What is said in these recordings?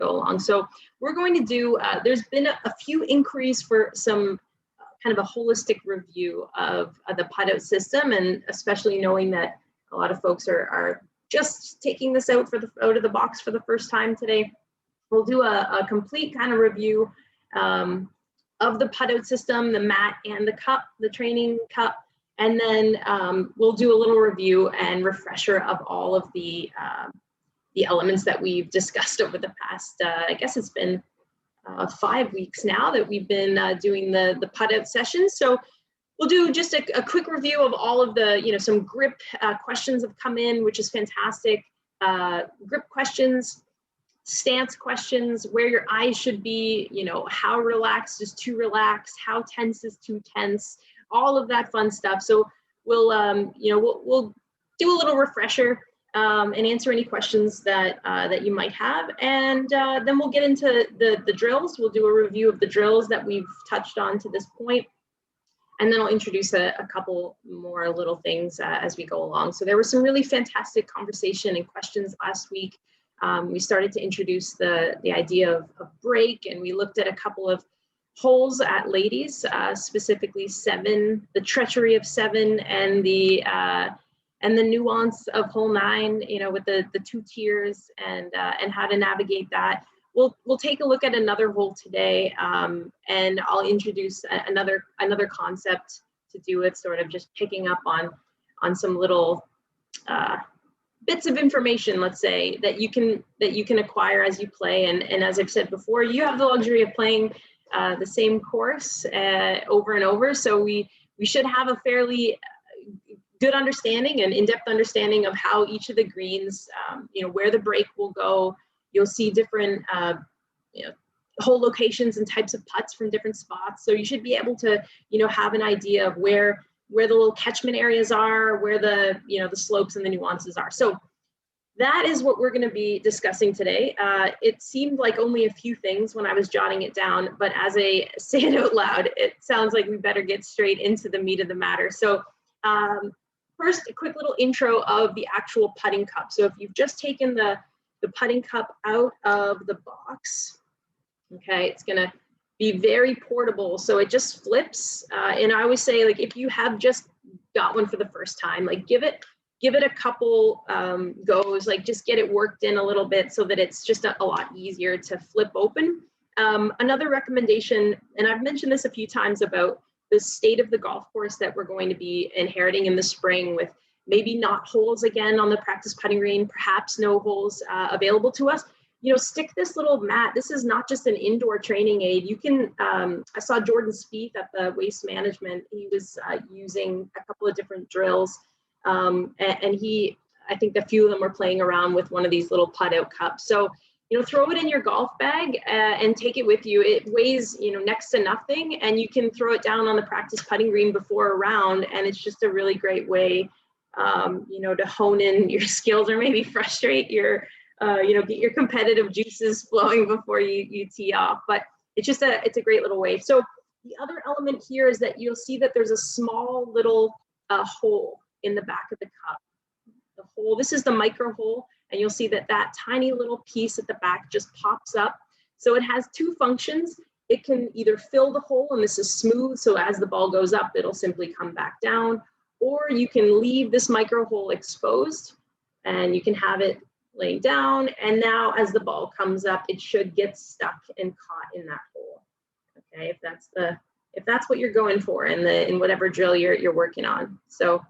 go along. So we're going to do, there's been a few inquiries for some kind of a holistic review of the PuttOUT system, and especially knowing that a lot of folks are just taking this out of the box for the first time today. We'll do a complete kind of review of the PuttOUT system, the mat and the cup, the training cup, and then we'll do a little review and refresher of all of the elements that we've discussed over the past, I guess it's been 5 weeks now that we've been doing the PuttOUT sessions. So we'll do just a quick review of all of the, some grip questions have come in, which is fantastic. Grip questions, stance questions, where your eyes should be, how relaxed is too relaxed, how tense is too tense, all of that fun stuff. So we'll, we'll do a little refresher and answer any questions that you might have. And then we'll get into the drills. We'll do a review of the drills that we've touched on to this point. And then I'll introduce a couple more little things as we go along. So there was some really fantastic conversation and questions last week. We started to introduce the idea of break, and we looked at a couple of holes at ladies, specifically 7, the treachery of 7, and the nuance of hole 9, with the 2 tiers and how to navigate that. We'll take a look at another hole today, and I'll introduce another concept to do with sort of just picking up on some little bits of information, let's say, that you can acquire as you play. And as I've said before, you have the luxury of playing the same course over and over. So we should have a fairly good understanding and in-depth understanding of how each of the greens, where the break will go. You'll see different, hole locations and types of putts from different spots. So you should be able to, have an idea of where the little catchment areas are, where the, the slopes and the nuances are. So that is what we're going to be discussing today. It seemed like only a few things when I was jotting it down, but as I say it out loud, it sounds like we better get straight into the meat of the matter. So first, a quick little intro of the actual putting cup. So if you've just taken the putting cup out of the box, okay, it's going to be very portable. So it just flips. And I always say, like, if you have just got one for the first time, like give it a couple goes, like just get it worked in a little bit so that it's just a lot easier to flip open. Another recommendation, and I've mentioned this a few times about the state of the golf course that we're going to be inheriting in the spring, with maybe not holes again on the practice putting green, perhaps no holes available to us. Stick this little mat. This is not just an indoor training aid. You can, I saw Jordan Spieth at the Waste Management. He was using a couple of different drills. And I think a few of them were playing around with one of these little PuttOUT cups. So, throw it in your golf bag and take it with you. It weighs, next to nothing, and you can throw it down on the practice putting green before a round. And it's just a really great way, to hone in your skills, or maybe frustrate your, get your competitive juices flowing before you tee off. But it's just it's a great little way. So the other element here is that you'll see that there's a small little hole in the back of the cup. The hole, this is the micro hole, and you'll see that tiny little piece at the back just pops up. So it has 2 functions. It can either fill the hole, and this is smooth, so as the ball goes up, it'll simply come back down, or you can leave this micro hole exposed, and you can have it laying down, and now as the ball comes up, it should get stuck and caught in that hole. Okay, if that's what you're going for in whatever drill you're working on. So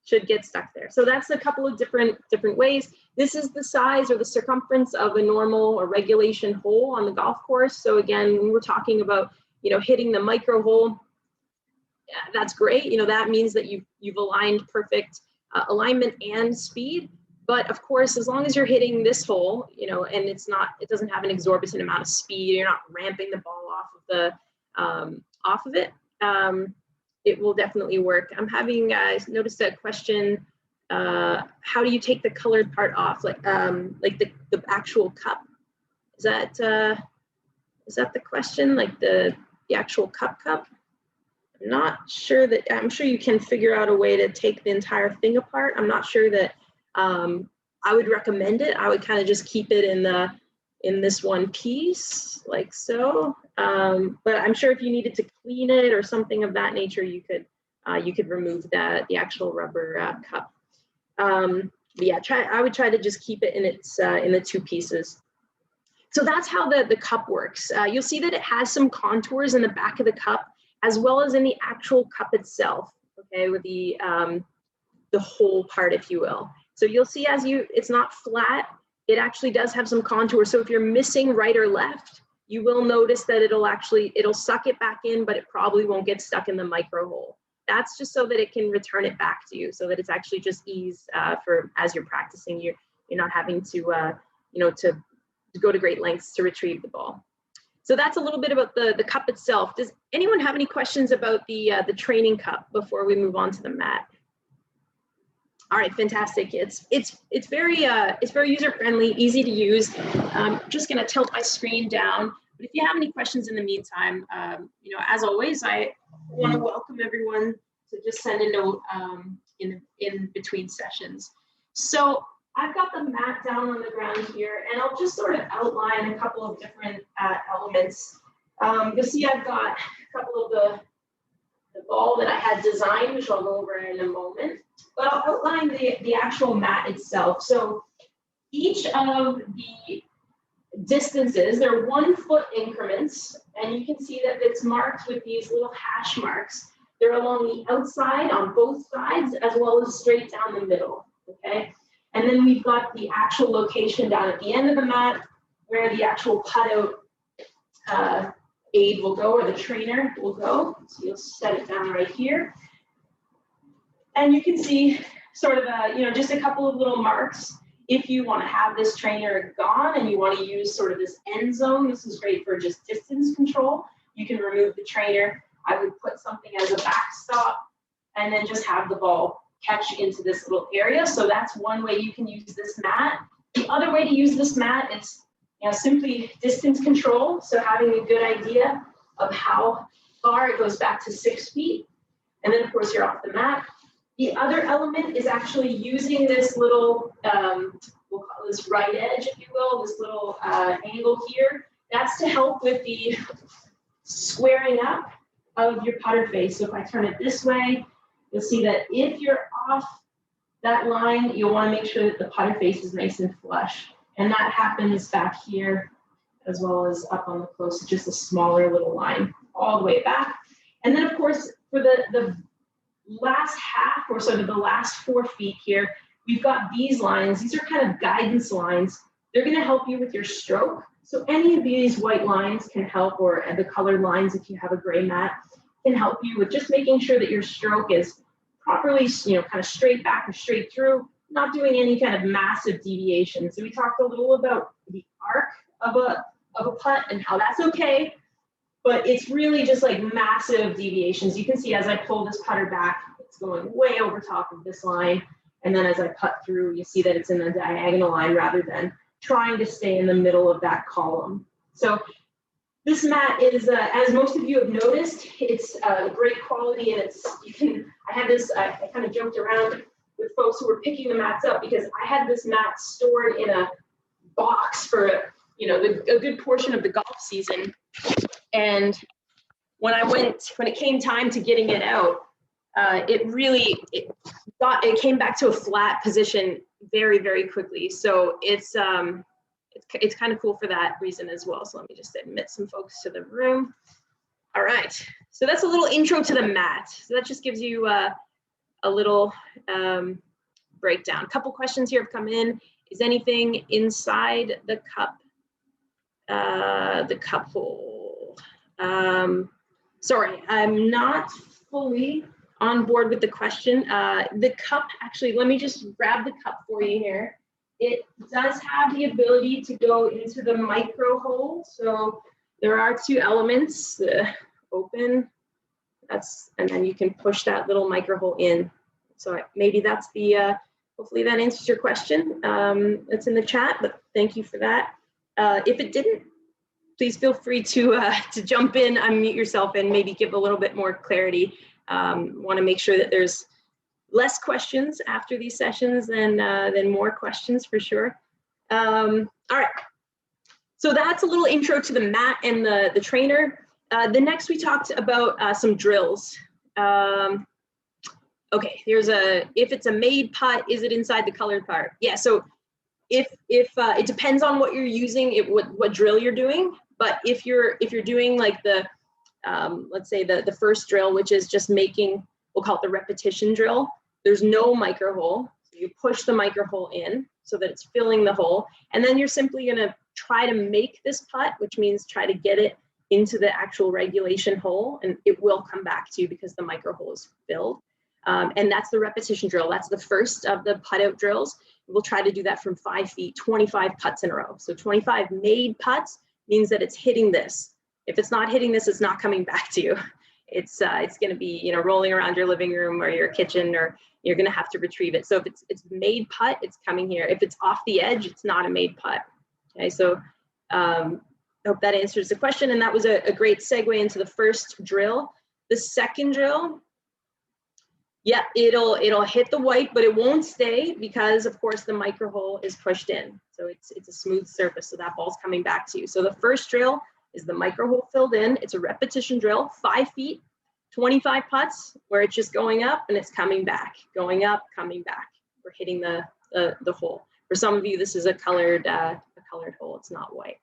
should get stuck there. So that's a couple of different ways. This is the size or the circumference of a normal or regulation hole on the golf course. So again, when we're talking about, hitting the micro hole, yeah, that's great. That means that you've aligned perfect alignment and speed. But of course, as long as you're hitting this hole, and it doesn't have an exorbitant amount of speed, you're not ramping the ball off of it. It will definitely work. I'm having noticed a question. How do you take the colored part off? Like the actual cup. Is that the question? Like the actual cup? I'm not sure that. I'm sure you can figure out a way to take the entire thing apart. I'm not sure that I would recommend it. I would kind of just keep it in in this one piece, like so. But I'm sure if you needed to clean it or something of that nature, you could remove the actual rubber cup. But yeah, I would try to just keep it in its in the two pieces. So that's how the cup works. You'll see that it has some contours in the back of the cup, as well as in the actual cup itself, okay, with the whole part, if you will. So you'll see it's not flat, it actually does have some contours. So if you're missing right or left, you will notice that it'll suck it back in, but it probably won't get stuck in the micro hole. That's just so that it can return it back to you, so that it's actually just ease for as you're practicing. You're not having to to go to great lengths to retrieve the ball. So that's a little bit about the cup itself. Does anyone have any questions about the training cup before we move on to the mat? All right, fantastic. It's very user friendly, easy to use. I'm just going to tilt my screen down. But if you have any questions in the meantime, as always, I want to welcome everyone to just send a note in between sessions. So I've got the mat down on the ground here, and I'll just sort of outline a couple of different elements. You'll see I've got a couple of the ball that I had designed, which I'll go over in a moment. But I'll outline the actual mat itself. So each of the distances, they're 1 foot increments, and you can see that it's marked with these little hash marks. They're along the outside on both sides, as well as straight down the middle, okay? And then we've got the actual location down at the end of the mat where the actual PuttOUT aid will go, or the trainer will go. So you'll set it down right here. And you can see sort of just a couple of little marks. If you want to have this trainer gone and you want to use sort of this end zone, this is great for just distance control. You can remove the trainer. I would put something as a backstop and then just have the ball catch into this little area. So that's one way you can use this mat. The other way to use this mat is simply distance control. So having a good idea of how far it goes back to 6 feet. And then of course you're off the mat. The other element is actually using this little, we'll call this right edge, if you will, this little angle here. That's to help with the squaring up of your putter face. So if I turn it this way, you'll see that if you're off that line, you'll want to make sure that the putter face is nice and flush. And that happens back here as well as up on the close, just a smaller little line all the way back. And then of course, for the last half, or sort of the last 4 feet here, we've got these lines. These are kind of guidance lines. They're going to help you with your stroke. So any of these white lines can help, or the colored lines if you have a gray mat, can help you with just making sure that your stroke is properly, kind of straight back or straight through, not doing any kind of massive deviation. So we talked a little about the arc of a putt and how that's okay, but it's really just like massive deviations. You can see as I pull this putter back, it's going way over top of this line. And then as I putt through, you see that it's in the diagonal line rather than trying to stay in the middle of that column. So this mat is, as most of you have noticed, it's great quality, and I kind of joked around with folks who were picking the mats up because I had this mat stored in a box for, a good portion of the golf season. And when it came time to getting it out, it came back to a flat position very, very quickly. So it's kind of cool for that reason as well. So let me just admit some folks to the room. All right, so that's a little intro to the mat. So that just gives you a little breakdown. A couple questions here have come in. Is anything inside the cup hole? Sorry, I'm not fully on board with the question. The cup, actually, let me just grab the cup for you here. It does have the ability to go into the micro hole. So there are two elements, the open, and then you can push that little micro hole in. So maybe that's hopefully that answers your question. It's in the chat, but thank you for that. If it didn't, please feel free to jump in, unmute yourself, and maybe give a little bit more clarity. Want to make sure that there's less questions after these sessions than more questions for sure. All right. So that's a little intro to the mat and the trainer. The next we talked about some drills. Okay, here's if it's a made putt, is it inside the colored part? Yeah, so if it depends on what you're using, what drill you're doing, but if you're doing like the, let's say the first drill, which is just making, we'll call it the repetition drill, there's no micro hole. So you push the micro hole in so that it's filling the hole, and then you're simply gonna try to make this putt, which means try to get it into the actual regulation hole, and it will come back to you because the micro hole is filled. And that's the repetition drill. That's the first of the putt out drills. We'll try to do that from 5 feet, 25 putts in a row. So 25 made putts means that it's hitting this. If it's not hitting this, it's not coming back to you. It's going to be, you know, rolling around your living room or your kitchen, or you're going to have to retrieve it. So if it's made putt, it's coming here. If it's off the edge, it's not a made putt. Okay, so I hope that answers the question. And that was a great segue into the first drill. The second drill, yeah, it'll hit the white, but it won't stay because, of course, the micro hole is pushed in. So it's a smooth surface, so that ball's coming back to you. So the first drill is the micro hole filled in. It's a repetition drill, 5 feet, 25 putts, where it's just going up and it's coming back, going up, coming back. We're hitting the hole. For some of you, this is a colored hole. It's not white.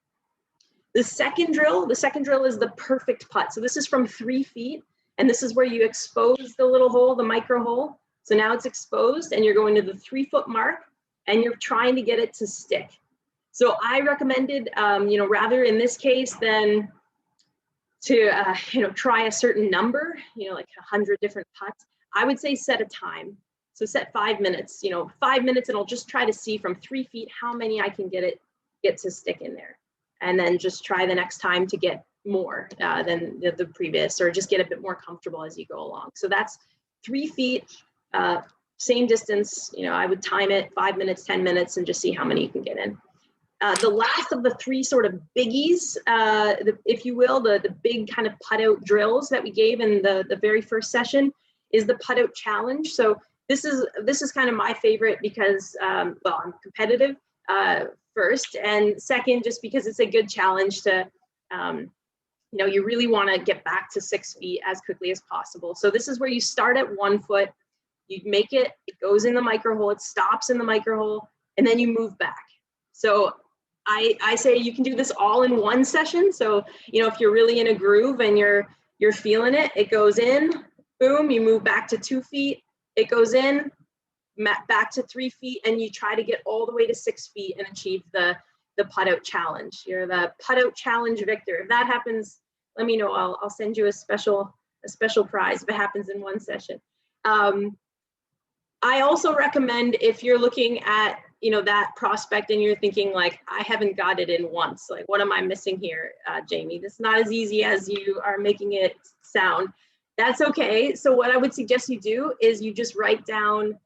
The second drill is the perfect putt. So this is from 3 feet. And this is where you expose the little hole, the micro hole. So now it's exposed and you're going to the 3 foot mark and you're trying to get it to stick. So I recommended, you know, rather in this case than to, you know, try a certain number, you know, like 100 different putts, I would say set a time. So set 5 minutes, you know, 5 minutes, and I'll just try to see from 3 feet how many I can get to stick in there. And then just try the next time to get more than the previous, or just get a bit more comfortable as you go along. So that's 3 feet, same distance. You know, I would time it 5 minutes, 10 minutes, and just see how many you can get in. The last of the 3 sort of biggies, if you will, the big kind of putt out drills that we gave in the very first session is the putt out challenge. So this is kind of my favorite because, well, I'm competitive first, and second, just because it's a good challenge to, you know, you really want to get back to 6 feet as quickly as possible. So this is where you start at 1 foot, you make it goes in the micro hole, it stops in the micro hole, and then you move back. So I say you can do this all in one session. So, you know, if you're really in a groove and you're feeling it, it goes in, boom, you move back to 2 feet, it goes in, back to 3 feet, and you try to get all the way to 6 feet and achieve the putt out challenge. You're the putt out challenge victor. If that happens, let me know. I'll send you a special prize if it happens in one session. I also recommend, if you're looking at, you know, that prospect and you're thinking like, I haven't got it in once, like what am I missing here, Jamie? This is not as easy as you are making it sound. That's okay. So what I would suggest you do is you just write down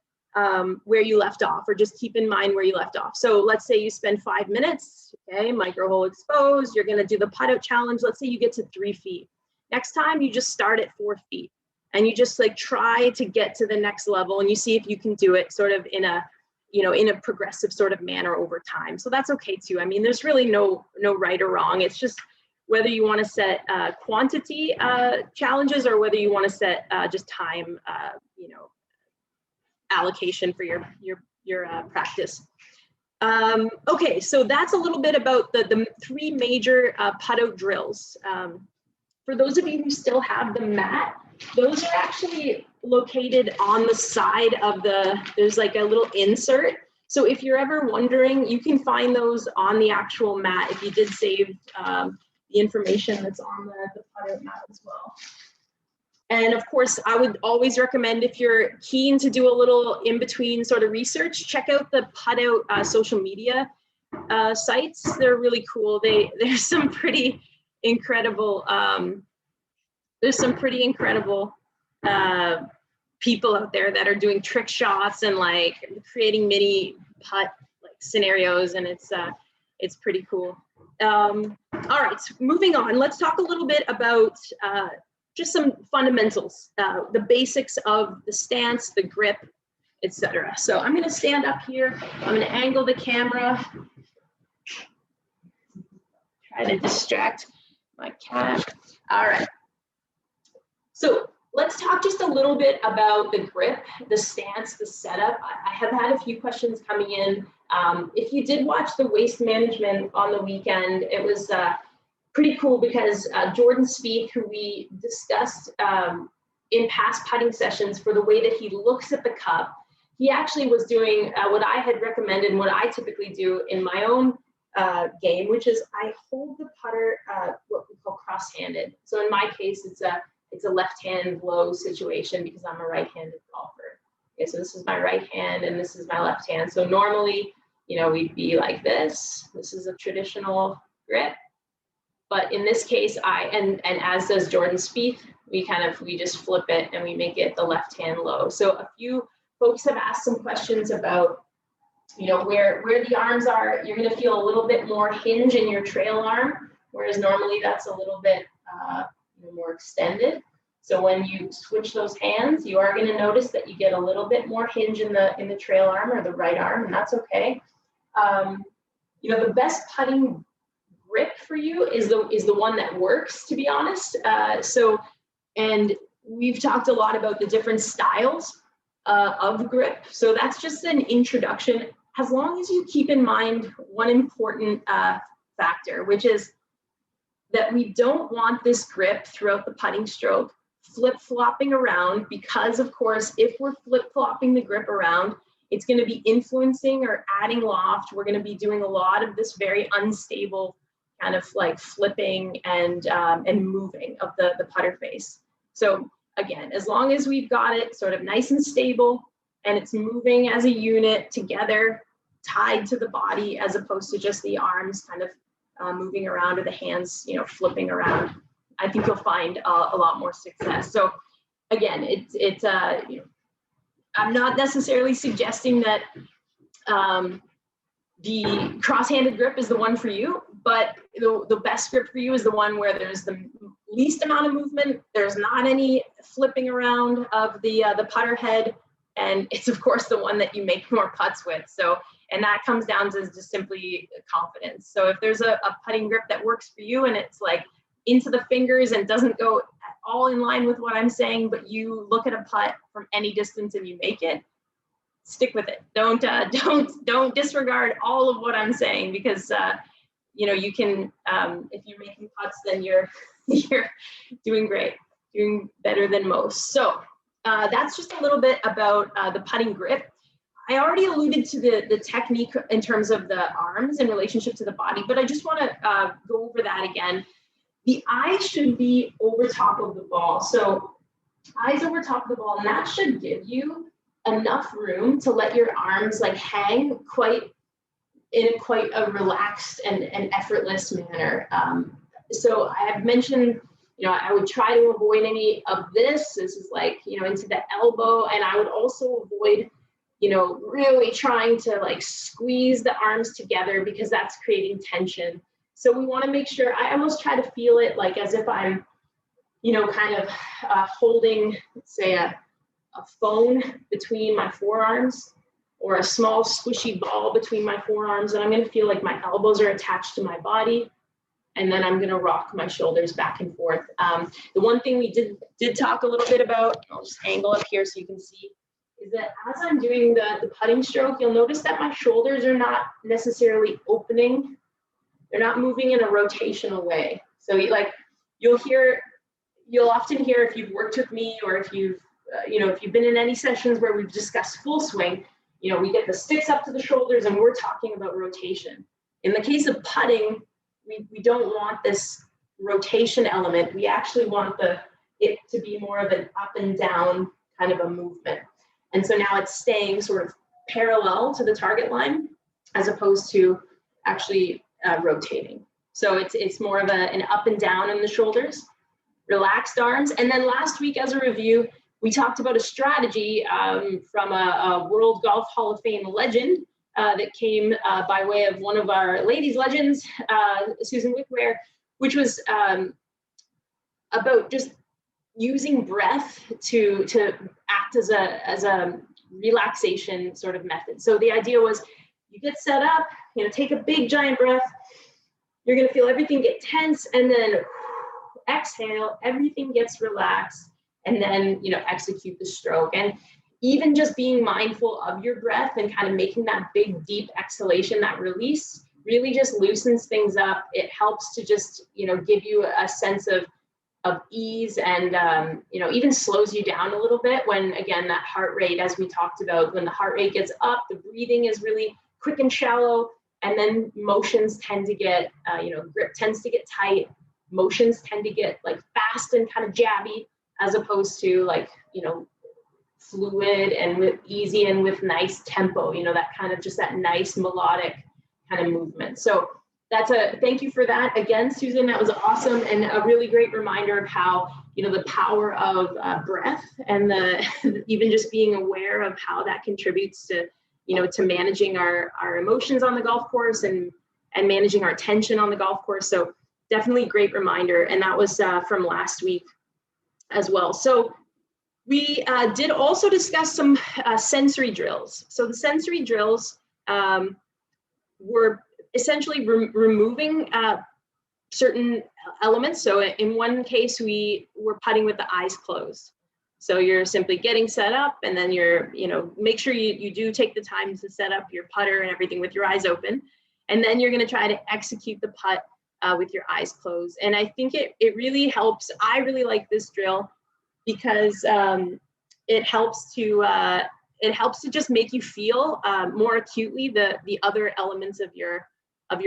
where you left off, or just keep in mind where you left off. So let's say you spend 5 minutes, okay, micro hole exposed, you're gonna do the putt out challenge. Let's say you get to 3 feet. Next time you just start at 4 feet and you just like try to get to the next level, and you see if you can do it sort of in a, you know, in a progressive sort of manner over time. So that's okay too. I mean, there's really no right or wrong. It's just whether you want to set quantity challenges, or whether you want to set just time, you know, allocation for your practice. Okay, so that's a little bit about the 3 major putt out drills. For those of you who still have the mat, those are actually located on the side of there's like a little insert. So if you're ever wondering, you can find those on the actual mat if you did save the information that's on the putt out mat as well. And of course, I would always recommend, if you're keen to do a little in-between sort of research, check out the PuttOUT social media sites. They're really cool. There's some pretty incredible, people out there that are doing trick shots and like creating mini putt like scenarios, and it's pretty cool. All right, moving on. Let's talk a little bit about just some fundamentals, the basics of the stance, the grip, etc. So I'm going to stand up here. I'm going to angle the camera. try to distract my cat. All right. So let's talk just a little bit about the grip, the stance, the setup. I have had a few questions coming in. If you did watch the waste management on the weekend, it was pretty cool because Jordan Spieth, who we discussed in past putting sessions for the way that he looks at the cup, he actually was doing what I had recommended and what I typically do in my own game, which is I hold the putter what we call cross-handed. So in my case, it's a left-hand low situation because I'm a right-handed golfer. Okay, so this is my right hand and this is my left hand. So normally, you know, we'd be like this. This is a traditional grip. But in this case, and as does Jordan Spieth, we just flip it and we make it the left hand low. So a few folks have asked some questions about, you know, where the arms are. You're going to feel a little bit more hinge in your trail arm, whereas normally that's a little bit more extended. So when you switch those hands, you are going to notice that you get a little bit more hinge in the trail arm or the right arm, and that's okay. You know, the best putting grip for you is the one that works, to be honest. And we've talked a lot about the different styles of grip. So that's just an introduction, as long as you keep in mind one important factor, which is that we don't want this grip throughout the putting stroke flip-flopping around, because of course, if we're flip-flopping the grip around, it's going to be influencing or adding loft. We're going to be doing a lot of this very unstable kind of like flipping and moving of the putter face. So again, as long as we've got it sort of nice and stable and it's moving as a unit together, tied to the body, as opposed to just the arms kind of moving around or the hands, you know, flipping around, I think you'll find a lot more success. So again, it's you know, I'm not necessarily suggesting that the cross-handed grip is the one for you, but the best grip for you is the one where there's the least amount of movement, there's not any flipping around of the putter head, and it's of course the one that you make more putts with. So, and that comes down to just simply confidence. So if there's a putting grip that works for you and it's like into the fingers and doesn't go at all in line with what I'm saying, but you look at a putt from any distance and you make it, stick with it. Don't disregard all of what I'm saying, because you know, you can if you're making putts, then you're doing great, doing better than most. So that's just a little bit about the putting grip. I already alluded to the technique in terms of the arms in relationship to the body, but I just want to go over that again. The eye should be over top of the ball. So eyes over top of the ball, and that should give you enough room to let your arms like hang in quite a relaxed and effortless manner. So I have mentioned, you know, I would try to avoid any of this. This is like, you know, into the elbow, and I would also avoid, you know, really trying to like squeeze the arms together, because that's creating tension. So we want to make sure, I almost try to feel it like as if I'm, you know, kind of holding, let's say a phone between my forearms, or a small squishy ball between my forearms, and I'm going to feel like my elbows are attached to my body, and then I'm going to rock my shoulders back and forth. The one thing we did talk a little bit about, I'll just angle up here so you can see, is that as I'm doing the putting stroke, you'll notice that my shoulders are not necessarily opening. They're not moving in a rotational way. So you'll often hear, if you've worked with me, or if you've been in any sessions where we've discussed full swing, you know, we get the sticks up to the shoulders and we're talking about rotation. In the case of putting, we don't want this rotation element. We actually want it to be more of an up and down kind of a movement. And so now it's staying sort of parallel to the target line, as opposed to actually rotating. So it's more of an up and down in the shoulders, relaxed arms. And then last week, as a review, we talked about a strategy from a World Golf Hall of Fame legend that came by way of one of our ladies legends, Susan Wickware, which was about just using breath to act as a relaxation sort of method. So the idea was, you get set up, you know, take a big giant breath, You're going to feel everything get tense, and then exhale, everything gets relaxed, and then, you know, execute the stroke. And even just being mindful of your breath and kind of making that big, deep exhalation, that release, really just loosens things up. It helps to just, you know, give you a sense of ease, and you know, even slows you down a little bit when, again, that heart rate, as we talked about, when the heart rate gets up, the breathing is really quick and shallow, and then motions tend to get, you know, grip tends to get tight, motions tend to get like fast and kind of jabby, as opposed to like, you know, fluid and with easy and with nice tempo, you know, that kind of just that nice melodic kind of movement. So that's thank you for that again, Susan. That was awesome, and a really great reminder of how, you know, the power of breath, and the even just being aware of how that contributes to, you know, to managing our emotions on the golf course, and managing our tension on the golf course. So definitely a great reminder, and that was from last week as well. So we did also discuss some sensory drills. So the sensory drills were essentially removing certain elements. So in one case, we were putting with the eyes closed. So you're simply getting set up, and then you're, you know, make sure you do take the time to set up your putter and everything with your eyes open. And then you're going to try to execute the putt with your eyes closed. And I think it really helps. I really like this drill because it helps to just make you feel more acutely the other elements of your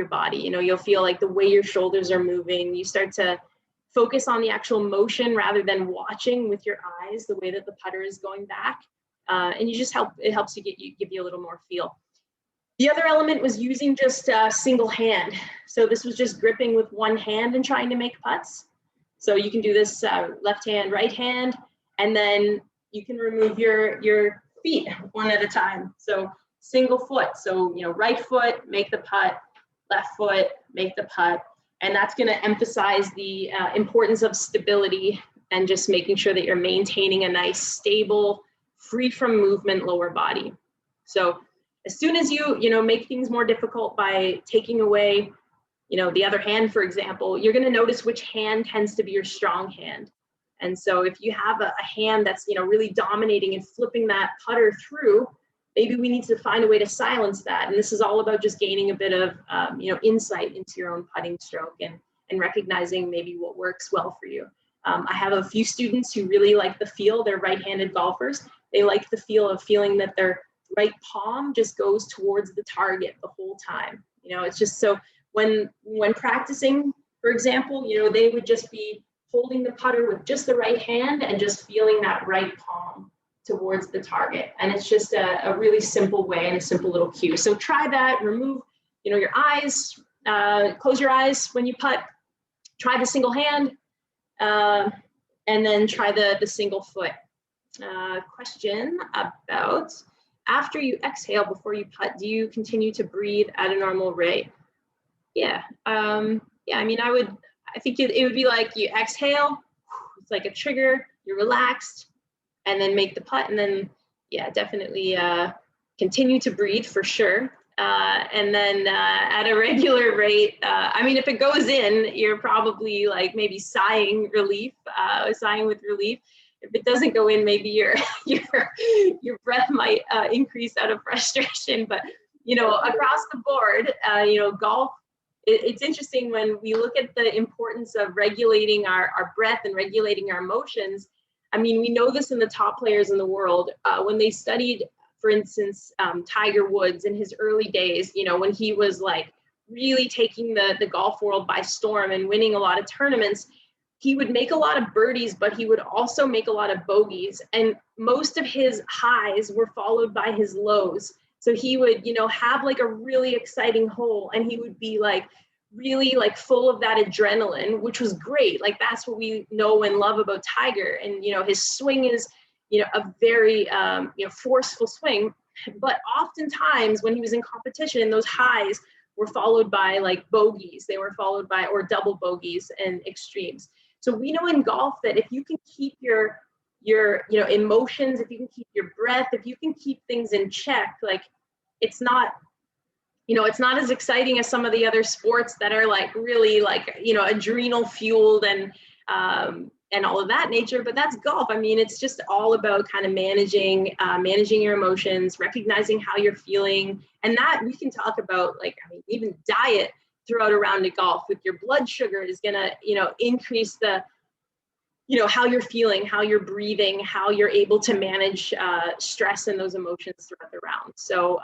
body. You know, you'll feel like the way your shoulders are moving. You start to focus on the actual motion rather than watching with your eyes the way that the putter is going back, and it helps to give you a little more feel. The other element was using just a single hand. So this was just gripping with one hand and trying to make putts. So you can do this left hand, right hand, and then you can remove your feet one at a time. So single foot. So, you know, right foot, make the putt, left foot, make the putt. And that's going to emphasize the importance of stability and just making sure that you're maintaining a nice, stable, free from movement lower body. So as soon as you know, make things more difficult by taking away, you know, the other hand, for example, you're going to notice which hand tends to be your strong hand. And so if you have a hand that's, you know, really dominating and flipping that putter through, maybe we need to find a way to silence that. And this is all about just gaining a bit of, you know, insight into your own putting stroke, and recognizing maybe what works well for you. I have a few students who really like the feel. They're right-handed golfers. They like the feel of feeling that their right palm just goes towards the target the whole time. You know, it's just so when practicing, for example, you know, they would just be holding the putter with just the right hand and just feeling that right palm towards the target. And it's just a really simple way and a simple little cue. So try that. Remove, you know, your eyes, close your eyes when you putt. Try the single hand, and then try the single foot. Question about, after you exhale before you putt, do you continue to breathe at a normal rate? Yeah. Yeah, I mean, I think it would be like you exhale, it's like a trigger, you're relaxed, and then make the putt, and then, yeah, definitely continue to breathe for sure. And then at a regular rate, I mean, if it goes in, you're probably like maybe sighing with relief. If it doesn't go in, maybe your breath might increase out of frustration. But, you know, across the board, you know, golf, it's interesting when we look at the importance of regulating our breath and regulating our emotions. I mean, we know this in the top players in the world. When they studied, for instance, Tiger Woods in his early days, you know, when he was like really taking the golf world by storm and winning a lot of tournaments, he would make a lot of birdies, but he would also make a lot of bogeys. And most of his highs were followed by his lows. So he would, you know, have like a really exciting hole, and he would be like really like full of that adrenaline, which was great. Like that's what we know and love about Tiger. And, you know, his swing is, you know, a very, you know, forceful swing. But oftentimes when he was in competition, those highs were followed by like bogeys. They were followed by, or double bogeys and extremes. So we know in golf that if you can keep your you know, emotions, if you can keep your breath, if you can keep things in check, like it's not you know, it's not as exciting as some of the other sports that are like really like, you know, adrenal fueled and all of that nature, but that's golf. I mean, it's just all about kind of managing your emotions, recognizing how you're feeling. And that we can talk about, like, I mean, even diet throughout a round of golf with your blood sugar is gonna, you know, increase the, you know, how you're feeling, how you're breathing, how you're able to manage stress and those emotions throughout the round. So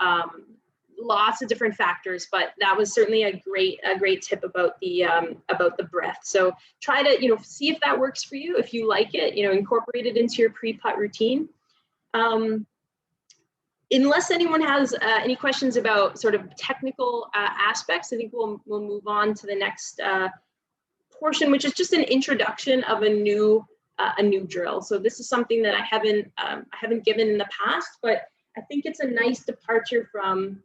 lots of different factors, but that was certainly a great tip about the breath. So try to, you know, see if that works for you. If you like it, you know, incorporate it into your pre-putt routine. Unless anyone has any questions about sort of technical aspects, I think we'll move on to the next portion, which is just an introduction of a new drill. So this is something that I haven't given in the past, but I think it's a nice departure from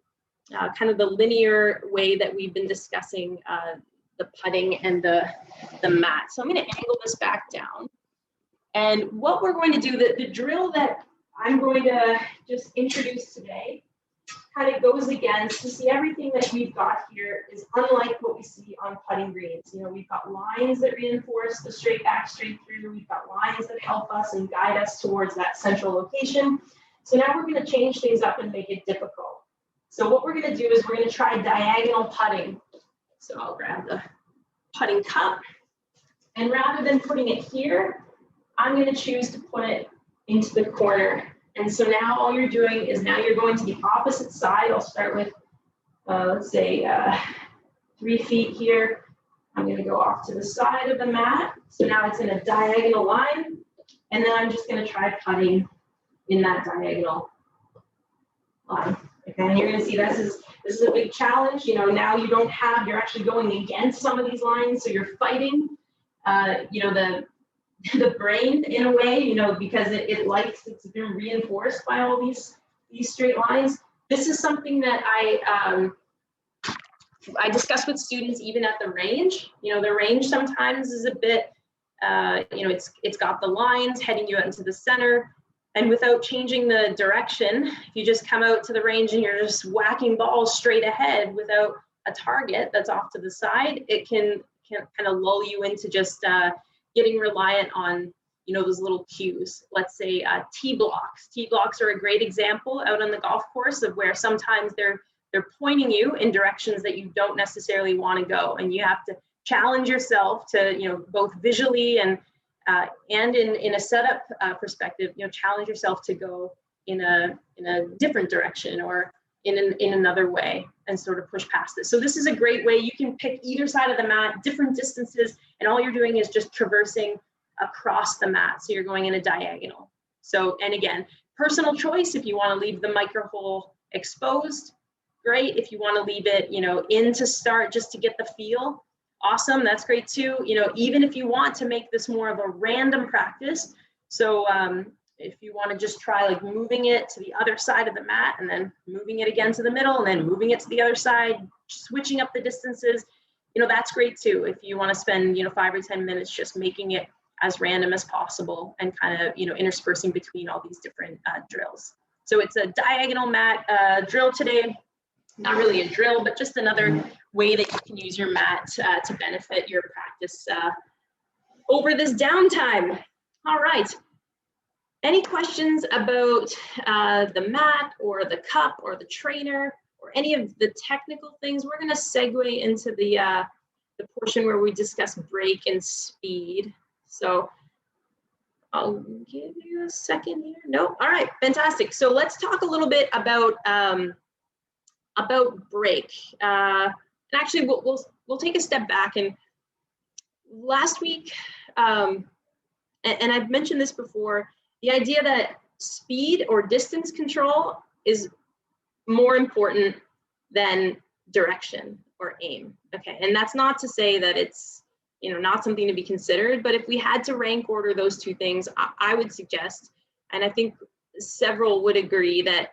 kind of the linear way that we've been discussing the putting and the mat. So I'm going to angle this back down. And what we're going to do, the drill that I'm going to just introduce today kind of goes against, to see everything that we've got here is unlike what we see on putting greens. You know, we've got lines that reinforce the straight back, straight through. We've got lines that help us and guide us towards that central location. So now we're going to change things up and make it difficult. So what we're going to do is we're going to try diagonal putting. So I'll grab the putting cup, and rather than putting it here, I'm going to choose to put it into the corner. And so now all you're doing is now you're going to the opposite side. I'll start with, let's say 3 feet here. I'm going to go off to the side of the mat. So now it's in a diagonal line. And then I'm just going to try putting in that diagonal line. Okay, and you're going to see this is a big challenge. You know, now you're actually going against some of these lines. So you're fighting, you know, the brain in a way, you know, because it's been reinforced by all these straight lines. This is something that I discuss with students even at the range. You know, the range sometimes is a bit, you know, it's got the lines heading you out into the center, and without changing the direction, if you just come out to the range and you're just whacking balls straight ahead without a target that's off to the side, it can kind of lull you into just getting reliant on, you know, those little cues. Let's say tee blocks. Tee blocks are a great example out on the golf course of where sometimes they're pointing you in directions that you don't necessarily want to go, and you have to challenge yourself to, you know, both visually and in a setup perspective, you know, challenge yourself to go in a different direction or in another way and sort of push past it. So this is a great way. You can pick either side of the mat, different distances, and all you're doing is just traversing across the mat. So you're going in a diagonal. So, and again, personal choice. If you want to leave the micro hole exposed, great. If you want to leave it, you know, in to start just to get the feel, awesome. That's great too. You know, even if you want to make this more of a random practice. So if you want to just try like moving it to the other side of the mat and then moving it again to the middle and then moving it to the other side, switching up the distances, you know, that's great too. If you want to spend, you know, 5 or 10 minutes just making it as random as possible and kind of, you know, interspersing between all these different drills. So it's a diagonal mat drill today. Not really a drill, but just another way that you can use your mat to benefit your practice over this downtime. All right. Any questions about the mat or the cup or the trainer or any of the technical things? We're going to segue into the portion where we discuss break and speed. So I'll give you a second here. No, all right, fantastic. So let's talk a little bit about break. And actually, we'll take a step back. And last week, and I've mentioned this before, the idea that speed or distance control is more important than direction or aim. Okay, and that's not to say that it's, you know, not something to be considered, but if we had to rank order those two things, I would suggest, and I think several would agree, that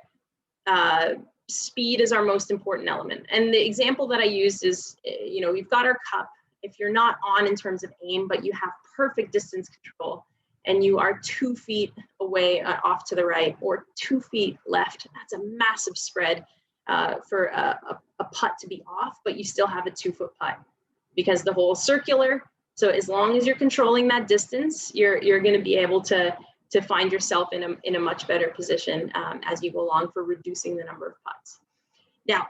speed is our most important element. And the example that I used is, you know, we've got our cup. If you're not on in terms of aim, but you have perfect distance control, and you are 2 feet away off to the right or 2 feet left, that's a massive spread. for a putt to be off, but you still have a 2-foot putt because the hole is circular. So as long as you're controlling that distance, you're going to be able to find yourself in a much better position as you go along for reducing the number of putts. Now,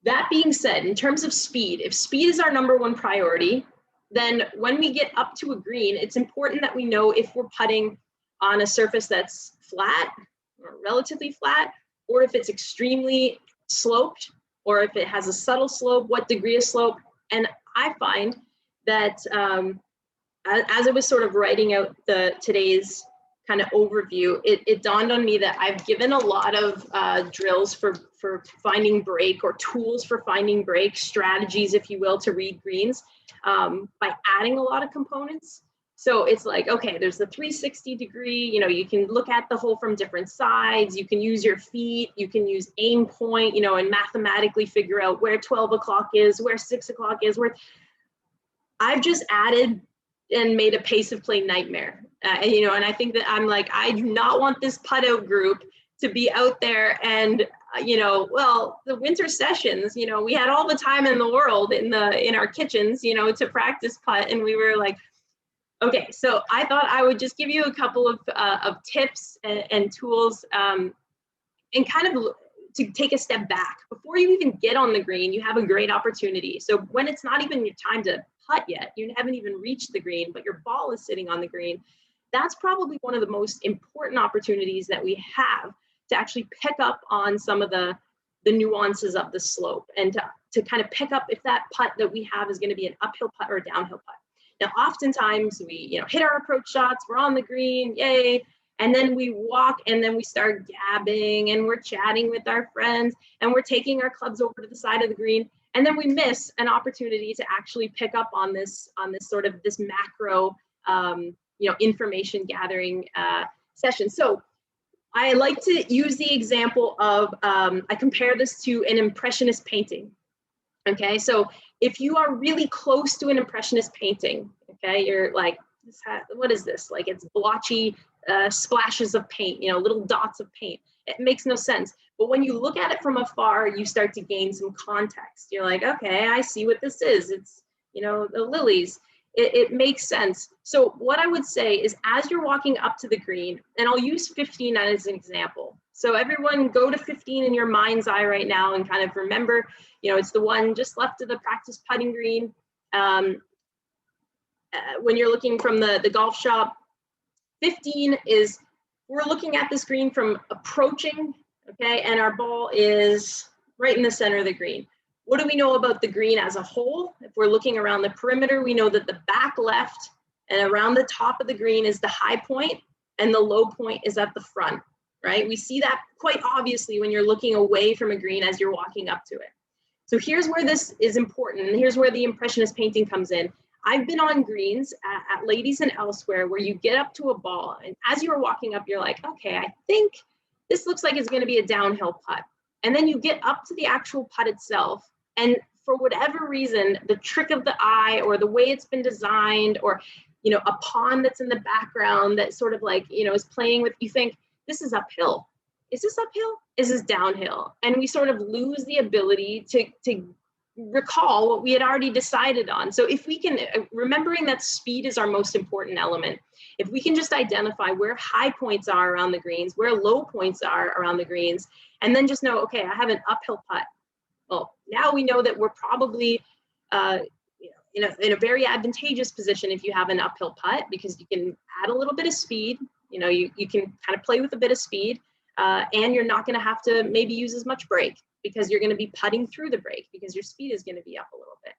that being said, in terms of speed, if speed is our #1 priority, then when we get up to a green, it's important that we know if we're putting on a surface that's flat or relatively flat, or if it's extremely sloped, or if it has a subtle slope, what degree of slope. And I find that as I was sort of writing out today's kind of overview, it dawned on me that I've given a lot of drills for finding break, or tools for finding break, strategies, if you will, to read greens by adding a lot of components. So it's like, okay, there's the 360 degree, you can look at the hole from different sides, you can use your feet, you can use aim point, and mathematically figure out where 12 o'clock is, where 6 o'clock is, where I've just added and made a pace of play nightmare. And I think that I'm like, I do not want this PuttOUT group to be out there and, well, the winter sessions, we had all the time in the world in our kitchens, to practice putt. And we were like, okay, so I thought I would just give you a couple of tips and tools and kind of to take a step back. Before you even get on the green, you have a great opportunity. So when it's not even your time to putt yet, you haven't even reached the green, but your ball is sitting on the green, that's probably one of the most important opportunities that we have to actually pick up on some of the nuances of the slope, and to kind of pick up if that putt that we have is going to be an uphill putt or a downhill putt. Now, oftentimes we, hit our approach shots, we're on the green, yay, and then we walk and then we start gabbing and we're chatting with our friends and we're taking our clubs over to the side of the green, and then we miss an opportunity to actually pick up on this sort of this macro, information gathering session. So I like to use the example of, I compare this to an impressionist painting. Okay, so if you are really close to an impressionist painting, okay, you're like, what is this? Like, it's blotchy splashes of paint, little dots of paint. It makes no sense. But when you look at it from afar, you start to gain some context. You're like, okay, I see what this is. It's, the lilies. It makes sense. So what I would say is, as you're walking up to the green, and I'll use 15 as an example. So everyone go to 15 in your mind's eye right now and kind of remember, it's the one just left of the practice putting green. When you're looking from the golf shop, 15 is, we're looking at this green from approaching, okay, and our ball is right in the center of the green. What do we know about the green as a whole? If we're looking around the perimeter, we know that the back left and around the top of the green is the high point and the low point is at the front, right? We see that quite obviously when you're looking away from a green as you're walking up to it. So here's where this is important, and here's where the impressionist painting comes in. I've been on greens at Ladies and elsewhere where you get up to a ball, and as you're walking up, you're like, okay, I think this looks like it's going to be a downhill putt. And then you get up to the actual putt itself, and for whatever reason, the trick of the eye or the way it's been designed, or, a pond that's in the background that sort of like, is playing with, you think, this is uphill. Is this uphill? Is this downhill? And we sort of lose the ability to recall what we had already decided on. So if we can, remembering that speed is our most important element, if we can just identify where high points are around the greens, where low points are around the greens, and then just know, okay, I have an uphill putt. Well, now we know that we're probably in a very advantageous position if you have an uphill putt, because you can add a little bit of speed. You can kind of play with a bit of speed, and you're not going to have to maybe use as much brake, because you're going to be putting through the brake because your speed is going to be up a little bit.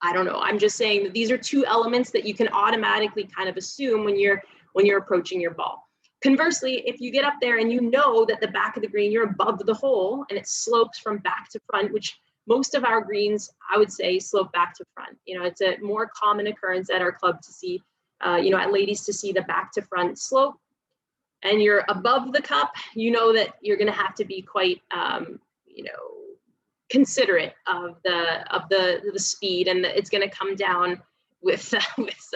I don't know. I'm just saying that these are two elements that you can automatically kind of assume when you're approaching your ball. Conversely, if you get up there and you know that the back of the green, you're above the hole and it slopes from back to front, which most of our greens, I would say, slope back to front. It's a more common occurrence at our club to see, at Ladies, to see the back to front slope, and you're above the cup, that you're going to have to be quite, considerate of the speed, and it's going to come down with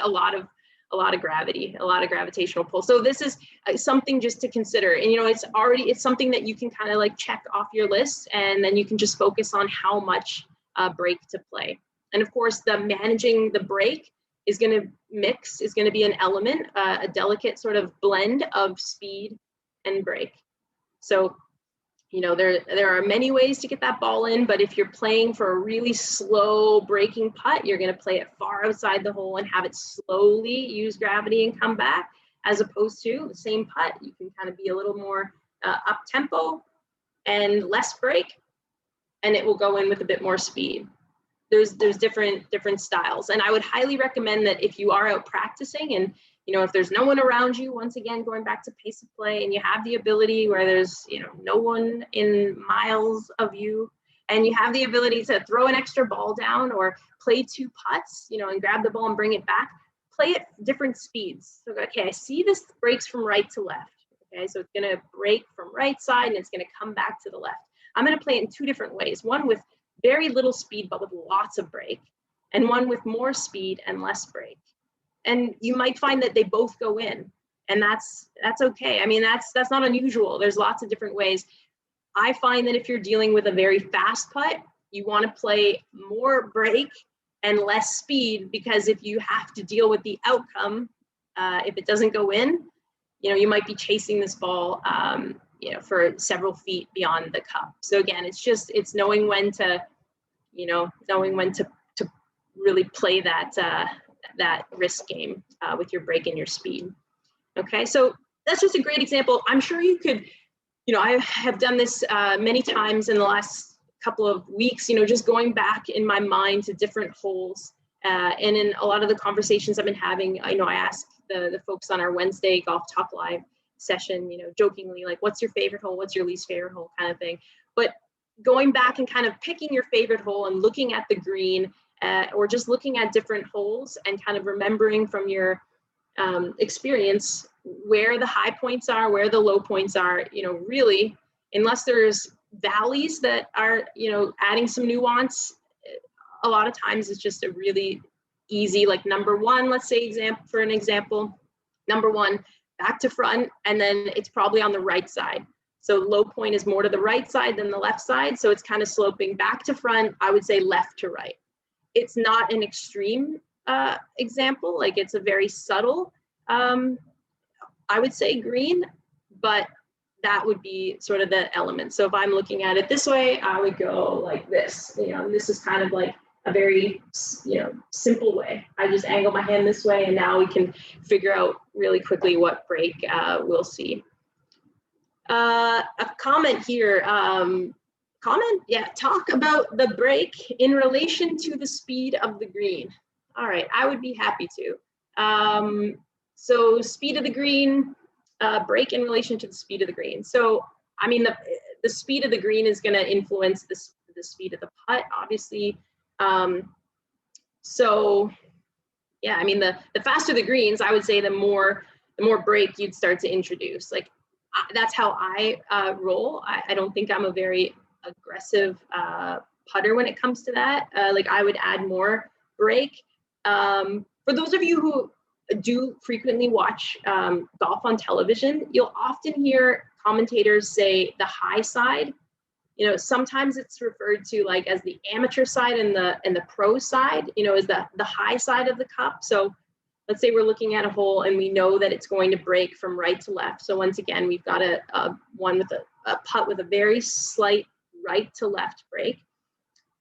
a lot of a lot of gravity, a lot of gravitational pull. So this is something just to consider. And, you know, it's something that you can kind of like check off your list, and then you can just focus on how much break to play. And of course, the managing the break is going to be an element, a delicate sort of blend of speed and break. So, you know, there are many ways to get that ball in, but if you're playing for a really slow breaking putt, you're going to play it far outside the hole and have it slowly use gravity and come back, as opposed to the same putt. You can kind of be a little more up tempo and less break, and it will go in with a bit more speed. There's different styles, and I would highly recommend that if you are out practicing, and you know, if there's no one around you, once again, going back to pace of play, and you have the ability where there's, you know, no one in miles of you, and you have the ability to throw an extra ball down or play 2 putts, you know, and grab the ball and bring it back, play at different speeds. So, okay, I see this breaks from right to left. Okay, so it's going to break from right side and it's going to come back to the left. I'm going to play it in 2 different ways. One with very little speed, but with lots of break, and one with more speed and less break. And you might find that they both go in, and that's okay. I mean, that's not unusual. There's lots of different ways. I find that if you're dealing with a very fast putt, you want to play more break and less speed, because if you have to deal with the outcome, if it doesn't go in, you know, you might be chasing this ball, you know, for several feet beyond the cup. So again, it's knowing when to, you know, to really play that risk game with your break and your speed. Okay, so that's just a great example. I'm sure you could, you know, I have done this many times in the last couple of weeks, you know, just going back in my mind to different holes. And in a lot of the conversations I've been having, I know I ask the folks on our Wednesday Golf Talk Live session, you know, jokingly, like, what's your favorite hole? What's your least favorite hole, kind of thing. But going back and kind of picking your favorite hole and looking at the green, or just looking at different holes and kind of remembering from your experience where the high points are, where the low points are, you know, really, unless there's valleys that are, you know, adding some nuance, a lot of times it's just a really easy, like number 1, let's say for an example, number 1, back to front, and then it's probably on the right side. So low point is more to the right side than the left side. So it's kind of sloping back to front, I would say left to right. It's not an extreme example, like it's a very subtle, I would say green, but that would be sort of the element. So if I'm looking at it this way, I would go like this, you know, and this is kind of like a very, you know, simple way. I just angle my hand this way, and now we can figure out really quickly what break we'll see. A comment here, talk about the break in relation to the speed of the green. All right, I would be happy to. So speed of the green, break in relation to the speed of the green. So, I mean, the speed of the green is going to influence the speed of the putt, obviously. So, yeah, I mean, the faster the greens, I would say the more break you'd start to introduce. Like, that's how I roll. I don't think I'm a very aggressive putter when it comes to that. Like, I would add more break. For those of you who do frequently watch golf on television, you'll often hear commentators say the high side. You know, sometimes it's referred to like as the amateur side and the pro side, you know, is the high side of the cup. So let's say we're looking at a hole and we know that it's going to break from right to left. So once again, we've got a one with a putt with a very slight right to left break.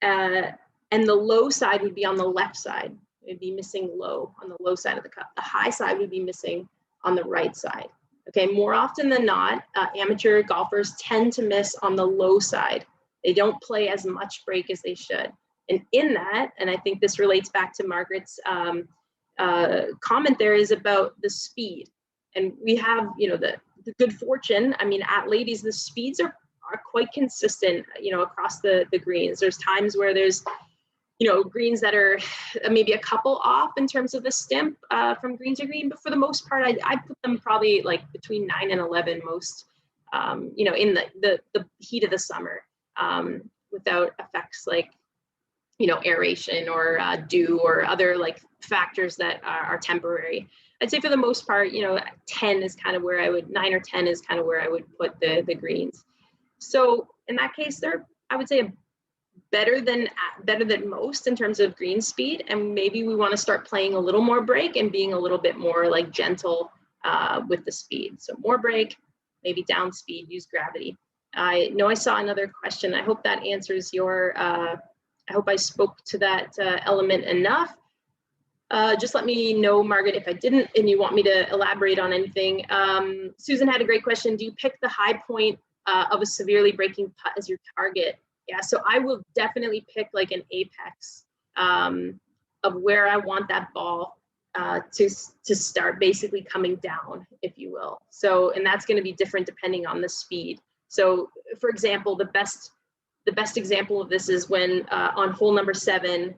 And the low side would be on the left side. It'd be missing low on the low side of the cup. The high side would be missing on the right side. Okay, more often than not, amateur golfers tend to miss on the low side. They don't play as much break as they should. And in that, and I think this relates back to Margaret's comment there, is about the speed. And we have, you know, the good fortune, I mean, at Ladies, the speeds are quite consistent, you know, across the greens. There's times where there's, you know, greens that are maybe a couple off in terms of the stimp from green to green, but for the most part, I put them probably like between 9 and 11 most, you know, in the heat of the summer, without effects like, aeration or dew or other like factors that are temporary. I'd say for the most part, 10 is kind of where 9 or 10 is kind of where I would put the greens. So in that case, they're, I would say, better than most in terms of green speed. And maybe we want to start playing a little more break and being a little bit more like gentle with the speed. So more break, maybe down speed, use gravity. I know I saw another question. I hope that answers your, I hope I spoke to that element enough. Just let me know, Margaret, if I didn't and you want me to elaborate on anything. Susan had a great question. Do you pick the high point of a severely breaking putt as your target? Yeah, so I will definitely pick like an apex of where I want that ball to start basically coming down, if you will. So, and that's going to be different depending on the speed. So, for example, the best example of this is when on hole number 7,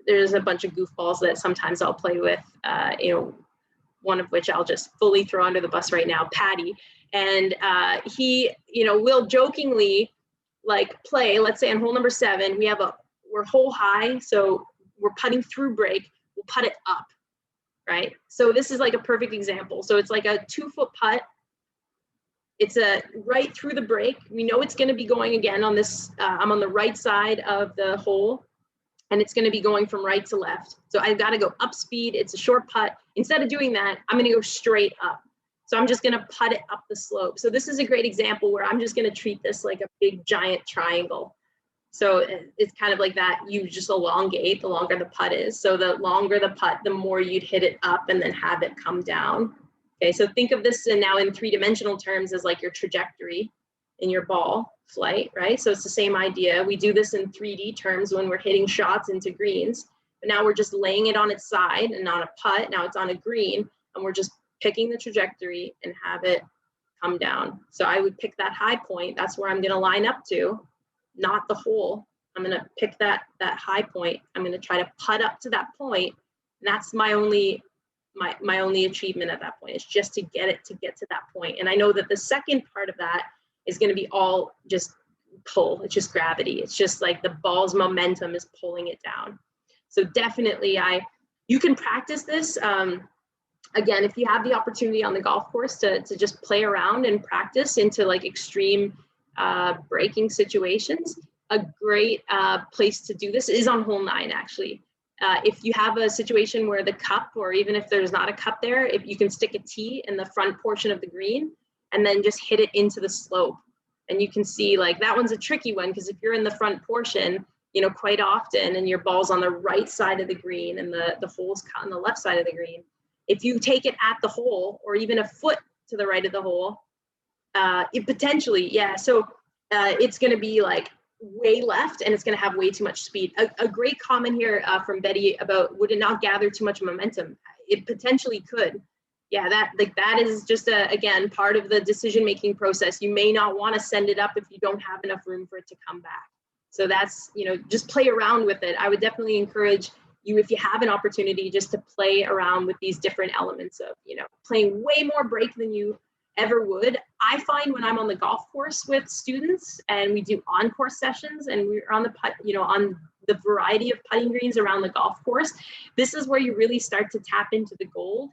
there's a bunch of goofballs that sometimes I'll play with, one of which I'll just fully throw under the bus right now, Patty. And he, will jokingly like play, let's say on hole number 7, we're hole high. So we're putting through break, we'll putt it up, right? So this is like a perfect example. So it's like a 2-foot putt. It's right through the break. We know it's going to be going again on this, I'm on the right side of the hole, and it's going to be going from right to left. So I've got to go up speed. It's a short putt. Instead of doing that, I'm going to go straight up. So I'm just going to putt it up the slope. So this is a great example where I'm just going to treat this like a big giant triangle. So it's kind of like that. You just elongate the longer the putt is. So the longer the putt, the more you'd hit it up and then have it come down. Okay, so think of this now in 3-dimensional terms as like your trajectory in your ball flight, right? So it's the same idea. We do this in 3D terms when we're hitting shots into greens, but now we're just laying it on its side and on a putt. Now it's on a green and we're just picking the trajectory and have it come down. So I would pick that high point. That's where I'm going to line up to, not the hole. I'm going to pick that high point. I'm going to try to putt up to that point. And that's my only achievement at that point, is just to get to that point. And I know that the second part of that is going to be all just pull. It's just gravity. It's just like the ball's momentum is pulling it down. So definitely you can practice this. Again, if you have the opportunity on the golf course to just play around and practice into like extreme breaking situations, a great place to do this is on hole 9, actually. If you have a situation where the cup, or even if there's not a cup there, if you can stick a tee in the front portion of the green and then just hit it into the slope. And you can see like that one's a tricky one, because if you're in the front portion, quite often, and your ball's on the right side of the green and the hole's on the left side of the green, if you take it at the hole or even a foot to the right of the hole, it potentially, yeah. So it's going to be like way left and it's going to have way too much speed. A great comment here from Betty about, would it not gather too much momentum? It potentially could. Yeah, that is just again, part of the decision-making process. You may not want to send it up if you don't have enough room for it to come back. So that's, just play around with it. I would definitely encourage you, if you have an opportunity, just to play around with these different elements of, playing way more break than you ever would. I find when I'm on the golf course with students and we do on-course sessions and we're on the putt, on the variety of putting greens around the golf course, this is where you really start to tap into the gold.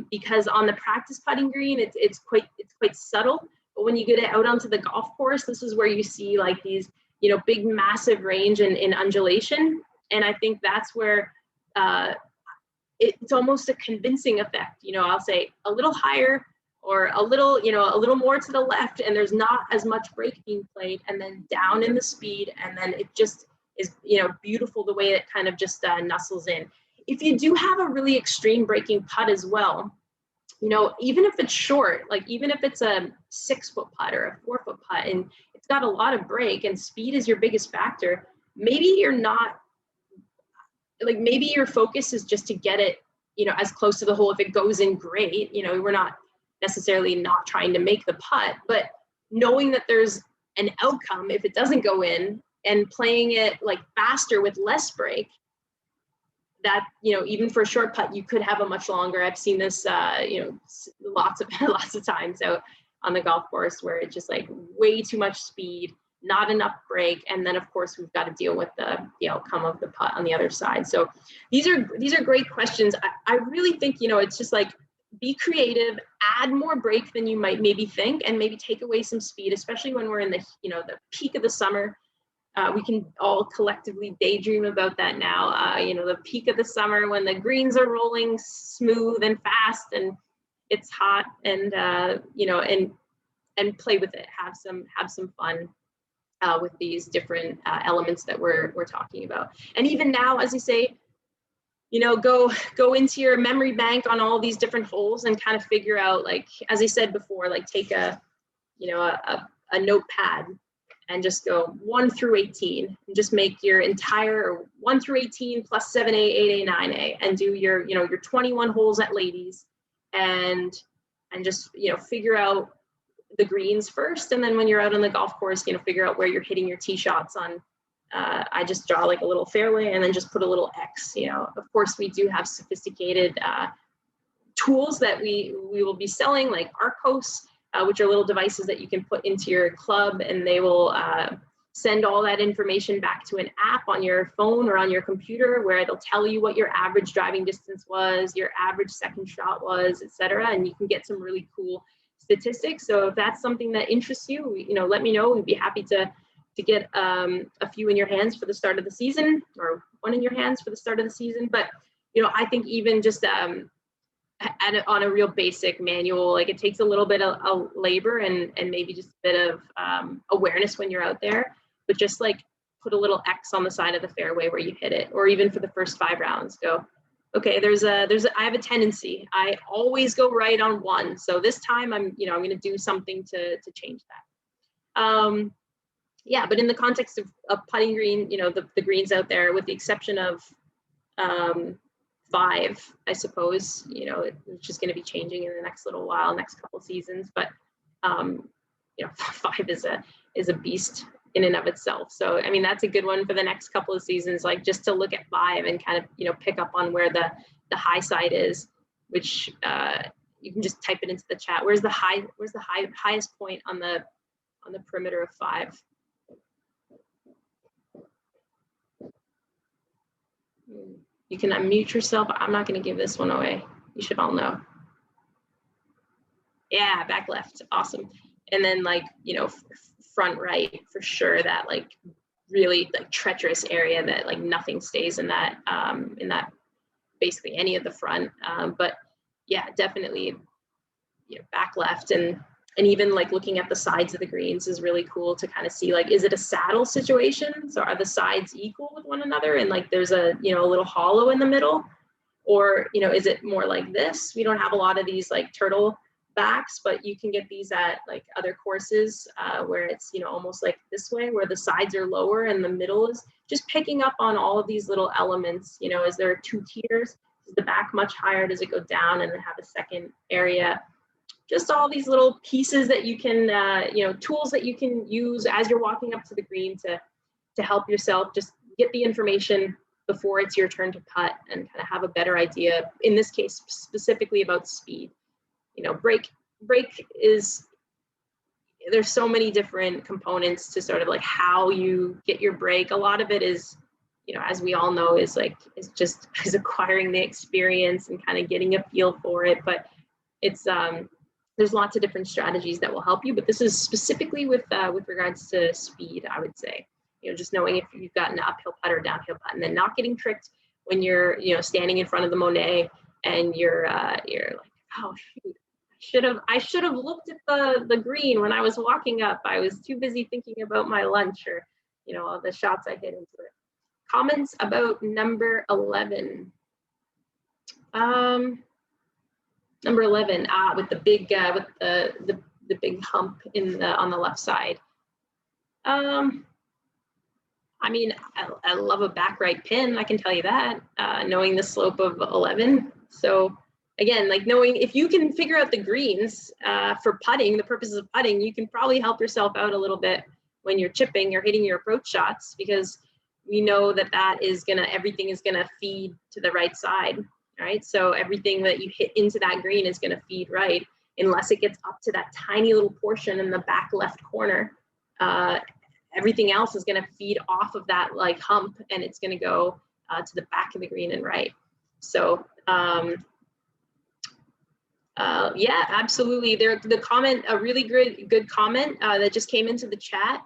Because on the practice putting green, it's quite subtle. But when you get it out onto the golf course, this is where you see like these, big, massive range in undulation. And I think that's where it's almost a convincing effect. I'll say a little higher or a little more to the left, and there's not as much break being played, and then down in the speed, and then it just is, beautiful the way it kind of just nuzzles in. If you do have a really extreme breaking putt as well, even if it's short, like even if it's a 6-foot putt or a 4-foot putt, and it's got a lot of break and speed is your biggest factor, maybe you're not, like maybe your focus is just to get it, as close to the hole. If it goes in, great. We're not necessarily not trying to make the putt, but knowing that there's an outcome if it doesn't go in, and playing it like faster with less break, that, even for a short putt, you could have a much longer. I've seen this, lots of times out on the golf course where it's just like way too much speed not enough break, and then of course we've got to deal with the outcome of the putt on the other side. So these are great questions. I really think, you know, it's just like, be creative, add more break than you might maybe think, and maybe take away some speed, especially when we're in the, you know, the peak of the summer. We can all collectively daydream about that now. You know, the peak of the summer when the greens are rolling smooth and fast and it's hot, and you know, and play with it, have some fun with these different elements that we're talking about. And even now, as you say, you know, go into your memory bank on all these different holes and kind of figure out, like, as I said before, like take a, you know, a notepad and just go 1 through 18 and just make your entire 1 through 18 plus 7A, 8A, 9A, and do your, you know, your 21 holes at ladies, and just, you know, figure out the greens first. And then when you're out on the golf course, you know, figure out where you're hitting your tee shots on. I just draw like a little fairway and then just put a little X, you know. Of course, we do have sophisticated tools that we will be selling, like Archos, which are little devices that you can put into your club, and they will send all that information back to an app on your phone or on your computer, where it'll tell you what your average driving distance was, your average second shot was, etc. And you can get some really cool statistics. So if that's something that interests you, you know, let me know. We'd be happy to get a few in your hands for the start of the season, or one in your hands for the start of the season. But, you know, I think even just on a real basic manual, like, it takes a little bit of labor and maybe just a bit of awareness when you're out there, but just like put a little X on the side of the fairway where you hit it, or even for the first 5 rounds, go, okay, I have a tendency, I always go right on 1. So this time I'm going to do something to change that. Yeah, but in the context of putting green, you know, the greens out there, with the exception of 5, I suppose, you know, it's just going to be changing in the next little while, next couple of seasons. But you know, 5 is a beast in and of itself. So I mean, that's a good one for the next couple of seasons, like just to look at 5 and kind of, you know, pick up on where the high side is, which you can just type it into the chat. Where's the highest point on the perimeter of 5? You can unmute yourself. I'm not going to give this one away. You should all know. Yeah, back left. Awesome. And then, like, you know, front right for sure. That like really like treacherous area that like nothing stays in that basically any of the front. But yeah, definitely, you know, back left, and even like looking at the sides of the greens is really cool to kind of see, like, is it a saddle situation? So are the sides equal with one another, and like there's a, you know, a little hollow in the middle, or, you know, is it more like this? We don't have a lot of these like turtle backs, but you can get these at like other courses where it's, you know, almost like this way, where the sides are lower and the middle is just picking up on all of these little elements. You know, is there 2 tiers? Is the back much higher? Does it go down and then have a second area? Just all these little pieces that you can, you know, tools that you can use as you're walking up to the green to help yourself just get the information before it's your turn to putt, and kind of have a better idea, in this case, specifically about speed. You know, break is, there's so many different components to sort of like how you get your break. A lot of it is, you know, as we all know, is acquiring the experience and kind of getting a feel for it. But it's, there's lots of different strategies that will help you, but this is specifically with regards to speed, I would say. You know, just knowing if you've got an uphill putt or downhill putt, and then not getting tricked when you're, you know, standing in front of the Monet and you're like, oh shoot, I should have looked at the green when I was walking up. I was too busy thinking about my lunch, or, you know, all the shots I hit into it. Comments about number 11. Number 11, with the big with the big hump on the left side. I mean, I love a back right pin, I can tell you that, knowing the slope of 11. So again, like, knowing if you can figure out the greens for putting, the purposes of putting, you can probably help yourself out a little bit when you're chipping or hitting your approach shots, because we know that everything is gonna feed to the right side. Right, so everything that you hit into that green is going to feed right, unless it gets up to that tiny little portion in the back left corner. everything else is going to feed off of that like hump, and it's going to go to the back of the green and right. So yeah, absolutely. The comment, a really good comment that just came into the chat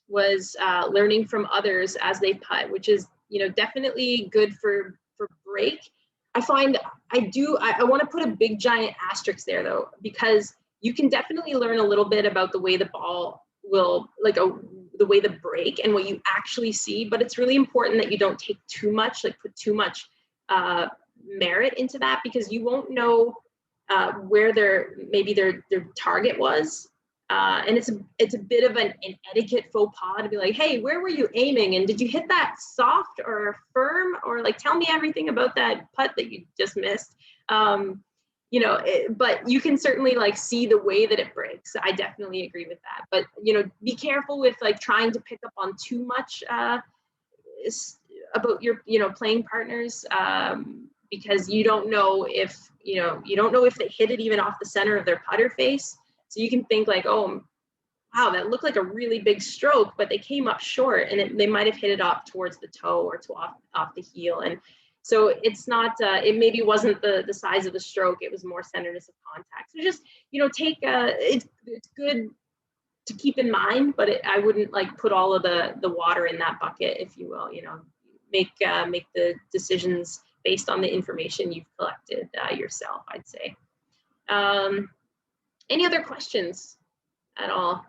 was learning from others as they putt, which is, you know, definitely good for break. I find I want to put a big giant asterisk there though, because you can definitely learn a little bit about the way the ball will, like the way the break and what you actually see, but it's really important that you don't take too much, like put too much merit into that, because you won't know where maybe their target was. And it's a bit of an etiquette faux pas to be like, hey, where were you aiming? And did you hit that soft or firm? Or like, tell me everything about that putt that you just missed. You know, but you can certainly like see the way that it breaks. I definitely agree with that. But, you know, be careful with like trying to pick up on too much about your, you know, playing partners, because you don't know if, you don't know if they hit it even off the center of their putter face. So you can think like, oh, wow, that looked like a really big stroke, but they came up short, and they might have hit it off towards the toe or off the heel. And so it's not, it maybe wasn't the size of the stroke, it was more centeredness of contact. So just, you know, take, it's good to keep in mind, but I wouldn't like put all of the water in that bucket, if you will. You know, make the decisions based on the information you've collected yourself, I'd say. Any other questions at all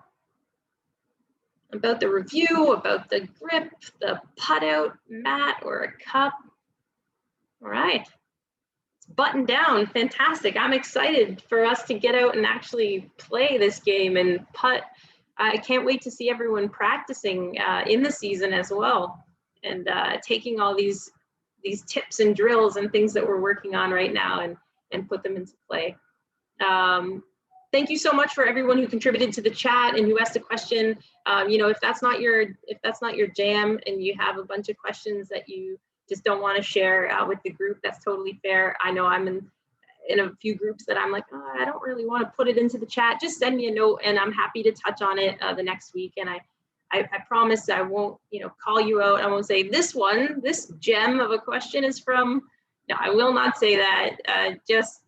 about the review, about the grip, the PuttOUT mat or a cup? All right, it's buttoned down. Fantastic. I'm excited for us to get out and actually play this game and putt. I can't wait to see everyone practicing in the season as well, and taking all these tips and drills and things that we're working on right now and put them into play. Thank you so much for everyone who contributed to the chat and who asked a question. You know, if that's not your jam and you have a bunch of questions that you just don't want to share with the group, that's totally fair. I know I'm in a few groups that I'm like, oh, I don't really want to put it into the chat. Just send me a note and I'm happy to touch on it the next week. And I promise I won't, you know, call you out. I won't say this gem of a question is from, no, I will not say that. Just,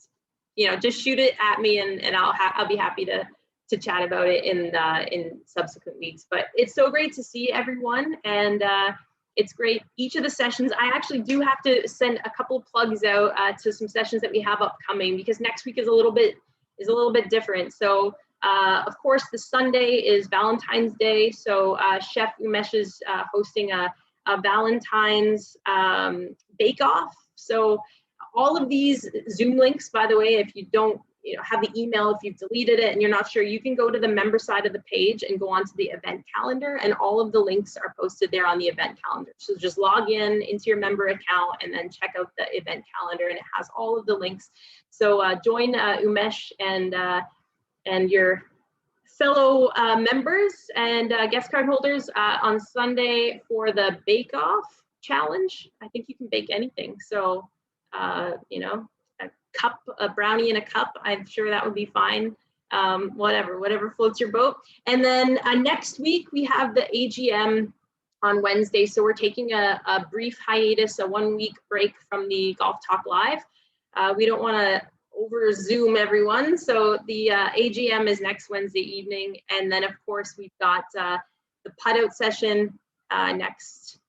you know, just shoot it at me and I'll be happy to chat about it in subsequent weeks. But it's so great to see everyone, and it's great. Each of the sessions, I actually do have to send a couple plugs out to some sessions that we have upcoming, because next week is a little bit different. So of course, the Sunday is Valentine's Day. So Chef Umesh is hosting a Valentine's bake-off. So all of these Zoom links, by the way, if you don't have the email, if you've deleted it and you're not sure, you can go to the member side of the page and go onto the event calendar, and all of the links are posted there on the event calendar. So just log into your member account and then check out the event calendar, and it has all of the links. So join Umesh and your fellow members and guest card holders on Sunday for the bake-off challenge. I think you can bake anything. So, you know, a brownie in a cup, I'm sure that would be fine. Whatever floats your boat. And then next week we have the AGM on Wednesday. So we're taking a brief hiatus, a 1 week break from the Golf Talk Live. We don't want to over Zoom everyone. So the AGM is next Wednesday evening. And then of course we've got the PuttOUT session next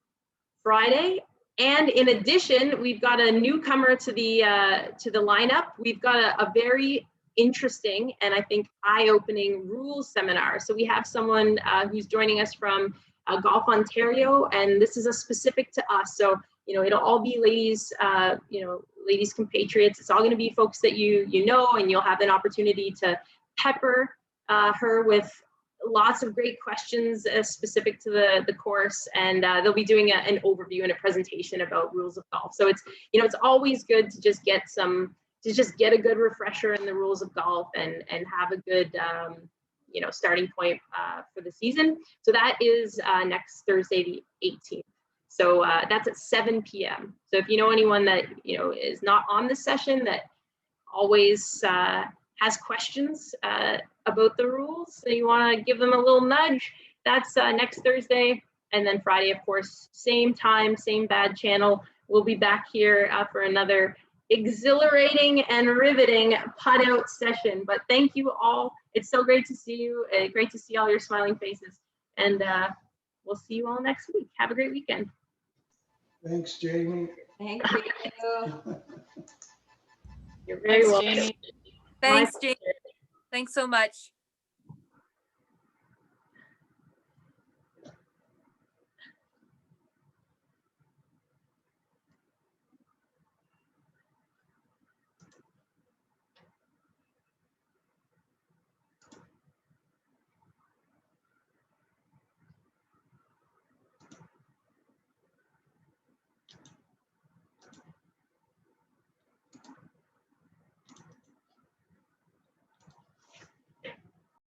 Friday. And in addition, we've got a newcomer to the lineup. We've got a very interesting and I think eye-opening rules seminar. So we have someone who's joining us from Golf Ontario, and this is a specific to us. So, you know, it'll all be ladies, ladies compatriots. It's all going to be folks that you know, and you'll have an opportunity to pepper her with lots of great questions specific to the course, and they'll be doing an overview and a presentation about rules of golf. So it's, you know, it's always good to just get a good refresher in the rules of golf and have a good starting point for the season. So that is next Thursday the 18th. So that's at 7 p.m. So if you know anyone that is not on this session that always has questions about the rules, so you want to give them a little nudge, that's next Thursday. And then Friday, of course, same time, same bad channel. We'll be back here for another exhilarating and riveting PuttOUT session. But thank you all. It's so great to see you. Great to see all your smiling faces. And we'll see you all next week. Have a great weekend. Thanks, Jamie. Thank you. You're very welcome. Jamie. Thanks, Jamie. Thanks so much.